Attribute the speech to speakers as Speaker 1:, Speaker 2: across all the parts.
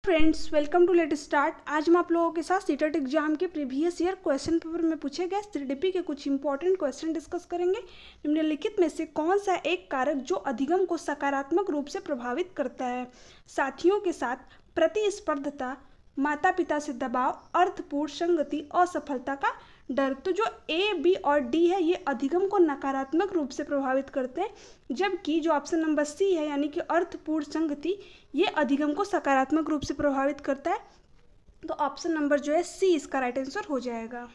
Speaker 1: Friends, welcome to let start. आज मैं आप लोगों के साथ सीटेट एग्जाम के प्रीवियस ईयर क्वेश्चन पेपर में पूछे गए सीडीपी के कुछ इंपॉर्टेंट क्वेश्चन डिस्कस करेंगे। निम्नलिखित में से कौन सा एक कारक जो अधिगम को सकारात्मक रूप से प्रभावित करता है? साथियों के साथ प्रतिस्पर्धता, माता पिता से दबाव, अर्थपूर्ण संगति, असफलता का डर। तो जो ए, बी और डी है ये अधिगम को नकारात्मक रूप से प्रभावित करते हैं, जबकि जो ऑप्शन नंबर सी है यानी कि अर्थपूर्ण संगति ये अधिगम को सकारात्मक रूप से प्रभावित करता है। तो ऑप्शन नंबर जो है सी इसका राइट आंसर हो जाएगा।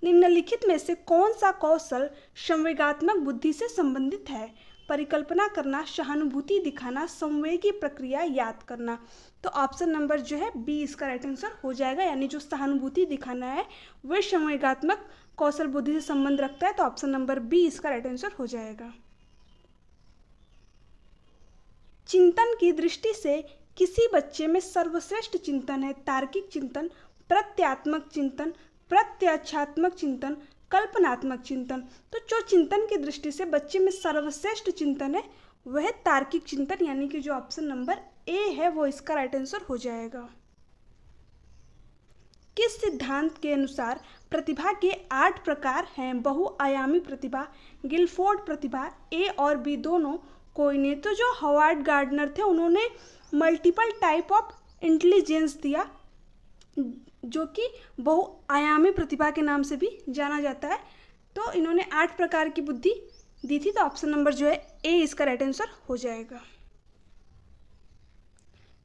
Speaker 1: निम्नलिखित में से कौन सा कौशल संवेगात्मक बुद्धि से संबंधित है? परिकल्पना करना, सहानुभूति दिखाना, संवेगी प्रक्रिया याद करना। तो ऑप्शन नंबर जो है बी इसका राइट आंसर हो जाएगा, यानी जो सहानुभूति दिखाना है वह संवेगात्मक कौशल बुद्धि से संबंध रखता है। तो ऑप्शन नंबर बी इसका राइट आंसर हो जाएगा। चिंतन की दृष्टि से किसी बच्चे में सर्वश्रेष्ठ चिंतन है? तार्किक चिंतन, प्रत्यात्मक चिंतन, प्रत्यक्षात्मक चिंतन, कल्पनात्मक चिंतन। तो जो चिंतन की दृष्टि से बच्चे में सर्वश्रेष्ठ चिंतन है वह तार्किक चिंतन, यानी कि जो ऑप्शन नंबर ए है वो इसका राइट आंसर हो जाएगा। किस सिद्धांत के अनुसार प्रतिभा के 8 प्रकार हैं? बहुआयामी प्रतिभा, गिलफोर्ड प्रतिभा, ए और बी दोनों, कोई नहीं। तो जो हॉवर्ड गार्डनर थे उन्होंने मल्टीपल टाइप ऑफ इंटेलिजेंस दिया, जो कि बहुआयामी प्रतिभा के नाम से भी जाना जाता है। तो इन्होंने 8 प्रकार की बुद्धि दी थी। तो ऑप्शन नंबर जो है ए इसका राइट आंसर हो जाएगा।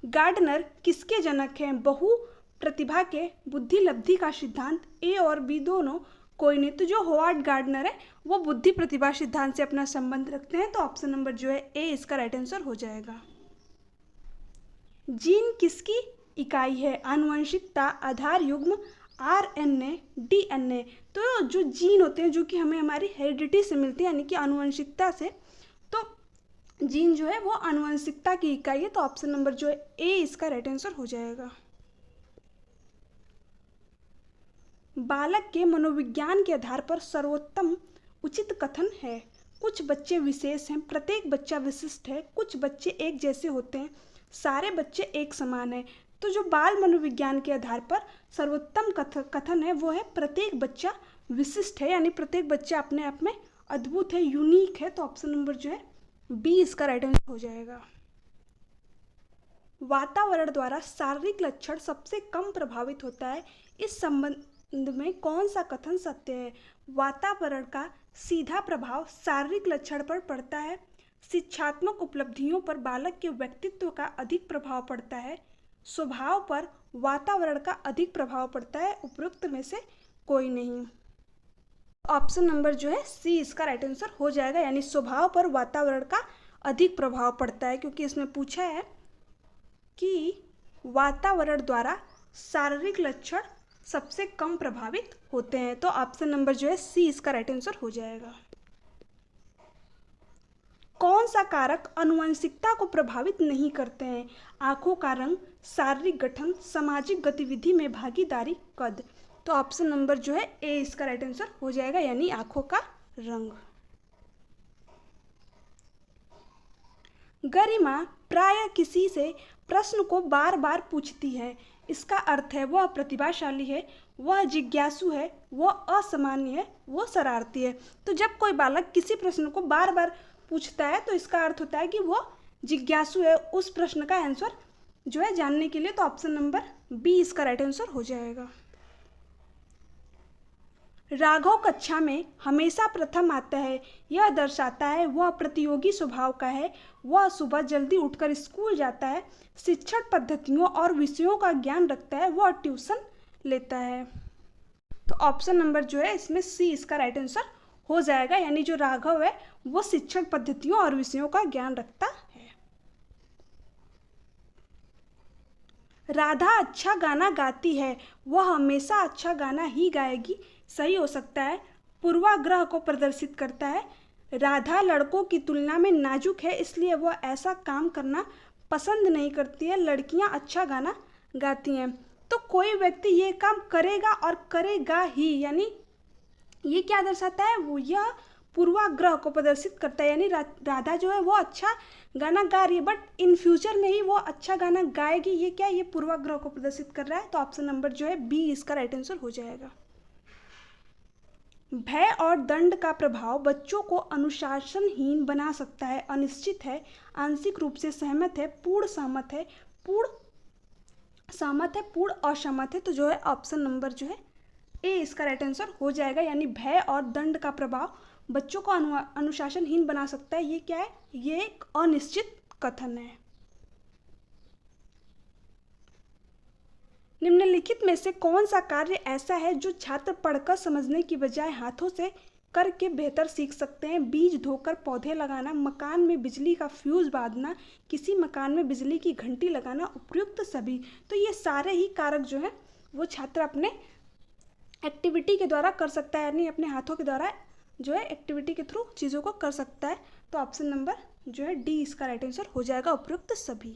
Speaker 1: गार्डनर किसके जनक हैं? बहु प्रतिभा के बुद्धि लब्धि का सिद्धांत, ए और बी दोनों, कोई नहीं। तो जो हॉवर्ड गार्डनर है वो बुद्धि प्रतिभा सिद्धांत से अपना संबंध रखते हैं। तो ऑप्शन नंबर जो है ए इसका राइट आंसर हो जाएगा। जीन किसकी इकाई है? आनुवंशिकता, आधार युग्म, आरएनए, डीएनए। तो जो जीन होते हैं जो कि हमें हमारी हेरिडिटी से मिलते हैं, यानी कि आनुवंशिकता से, तो जीन जो है वो आनुवंशिकता की इकाई है। तो ऑप्शन नंबर जो है ए इसका राइट आंसर हो जाएगा। बालक के मनोविज्ञान के आधार पर सर्वोत्तम उचित कथन है? कुछ बच्चे विशेष हैं, प्रत्येक बच्चा विशिष्ट है, कुछ बच्चे एक जैसे होते हैं, सारे बच्चे एक समान हैं। तो जो बाल मनोविज्ञान के आधार पर सर्वोत्तम कथन है वो है प्रत्येक बच्चा विशिष्ट है, यानी प्रत्येक बच्चा अपने आप में अद्भुत है, यूनिक है। तो ऑप्शन नंबर जो है बी इसका राइट आंसर हो जाएगा। वातावरण द्वारा शारीरिक लक्षण सबसे कम प्रभावित होता है, इस संबंध में कौन सा कथन सत्य है? वातावरण का सीधा प्रभाव शारीरिक लक्षण पर पड़ता है, शिक्षात्मक उपलब्धियों पर बालक के व्यक्तित्व का अधिक प्रभाव पड़ता है, स्वभाव पर वातावरण का अधिक प्रभाव पड़ता है, उपरोक्त में से कोई नहीं। ऑप्शन नंबर जो है सी इसका राइट आंसर हो जाएगा, यानी स्वभाव पर वातावरण का अधिक प्रभाव पड़ता है, क्योंकि इसमें पूछा है कि वातावरण द्वारा शारीरिक लक्षण सबसे कम प्रभावित होते हैं। तो ऑप्शन नंबर जो है सी इसका राइट आंसर हो जाएगा। कौन सा कारक आनुवंशिकता को प्रभावित नहीं करते हैं? आंखों का रंग, शारीरिक गठन, सामाजिक गतिविधि में भागीदारी, कद। तो ऑप्शन नंबर जो है ए इसका राइट आंसर हो जाएगा, यानी आंखों का रंग। गरिमा प्रायः किसी से प्रश्न को बार बार पूछती है, इसका अर्थ है वह प्रतिभाशाली है, वह जिज्ञासु है, वह असामान्य है, वह शरारती है। तो जब कोई बालक किसी प्रश्न को बार बार पूछता है तो इसका अर्थ होता है कि वह जिज्ञासु है उस प्रश्न का आंसर जो है जानने के लिए। तो ऑप्शन नंबर बी इसका राइट आंसर हो जाएगा। राघव कक्षा में हमेशा प्रथम आता है, यह दर्शाता है वह प्रतियोगी स्वभाव का है, वह सुबह जल्दी उठकर स्कूल जाता है, शिक्षण पद्धतियों और विषयों का ज्ञान रखता है, वह ट्यूशन लेता है। तो ऑप्शन नंबर जो है इसमें सी इसका राइट आंसर हो जाएगा, यानी जो राघव है वो शिक्षण पद्धतियों और विषयों का ज्ञान रखता है। राधा अच्छा गाना गाती है, वह हमेशा अच्छा गाना ही गाएगी, सही हो सकता है, पूर्वाग्रह को प्रदर्शित करता है। राधा लड़कों की तुलना में नाजुक है, इसलिए वह ऐसा काम करना पसंद नहीं करती है, लड़कियां अच्छा गाना गाती हैं। तो कोई व्यक्ति ये काम करेगा और करेगा ही, यानी ये क्या दर्शाता है? वो यह पूर्वाग्रह को प्रदर्शित करता है, यानी राधा जो है वो अच्छा गाना गा रही है बट इन फ्यूचर में ही वो अच्छा गाना गाएगी, ये क्या है, ये पूर्वाग्रह को प्रदर्शित कर रहा है। तो ऑप्शन नंबर जो है बी इसका राइट आंसर हो जाएगा। भय और दंड का प्रभाव बच्चों को अनुशासनहीन बना सकता है। अनिश्चित है, आंशिक रूप से सहमत है, पूर्ण सहमत है, पूर्ण असहमत है। तो जो है ऑप्शन नंबर जो है ए इसका राइट आंसर हो जाएगा, यानी भय और दंड का प्रभाव बच्चों को अनुशासनहीन बना सकता है। ये क्या है, ये एक अनिश्चित कथन है। निम्नलिखित में से कौन सा कार्य ऐसा है जो छात्र पढ़कर समझने की बजाय हाथों से करके बेहतर सीख सकते हैं? बीज धोकर पौधे लगाना, मकान में बिजली का फ्यूज बांधना, किसी मकान में बिजली की घंटी लगाना, उपयुक्त सभी। तो ये सारे ही कारक जो है वो छात्र अपने एक्टिविटी के द्वारा कर सकता है, यानी अपने हाथों के द्वारा जो है एक्टिविटी के थ्रू चीज़ों को कर सकता है। तो ऑप्शन नंबर जो है डी इसका राइट आंसर हो जाएगा, उपयुक्त सभी।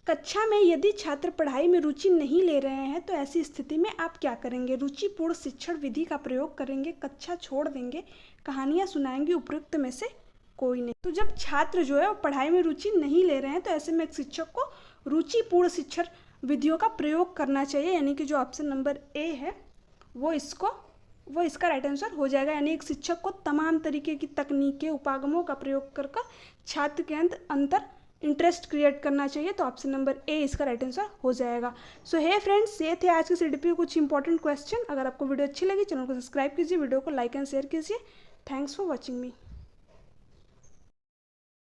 Speaker 1: कक्षा में यदि छात्र पढ़ाई में रुचि नहीं ले रहे हैं तो ऐसी स्थिति में आप क्या करेंगे? रुचिपूर्ण शिक्षण विधि का प्रयोग करेंगे, कक्षा छोड़ देंगे, कहानियाँ सुनाएंगे, उपयुक्त में से कोई नहीं। तो जब छात्र जो है वो पढ़ाई में रुचि नहीं ले रहे हैं तो ऐसे में एक शिक्षक को रुचिपूर्ण शिक्षण विधियों का प्रयोग करना चाहिए, यानी कि जो ऑप्शन नंबर ए है वो इसका राइट आंसर हो जाएगा। यानी एक शिक्षक को तमाम तरीके की तकनीकें, उपागमों का प्रयोग कर छात्र के अंदर इंटरेस्ट क्रिएट करना चाहिए। तो ऑप्शन नंबर ए इसका राइट आंसर हो जाएगा। सो हे फ्रेंड्स, ये थे आज के सीडीपी के कुछ इंपॉर्टेंट क्वेश्चन। अगर आपको वीडियो अच्छी लगी चैनल को सब्सक्राइब कीजिए, वीडियो को लाइक एंड शेयर कीजिए। Thanks for watching me.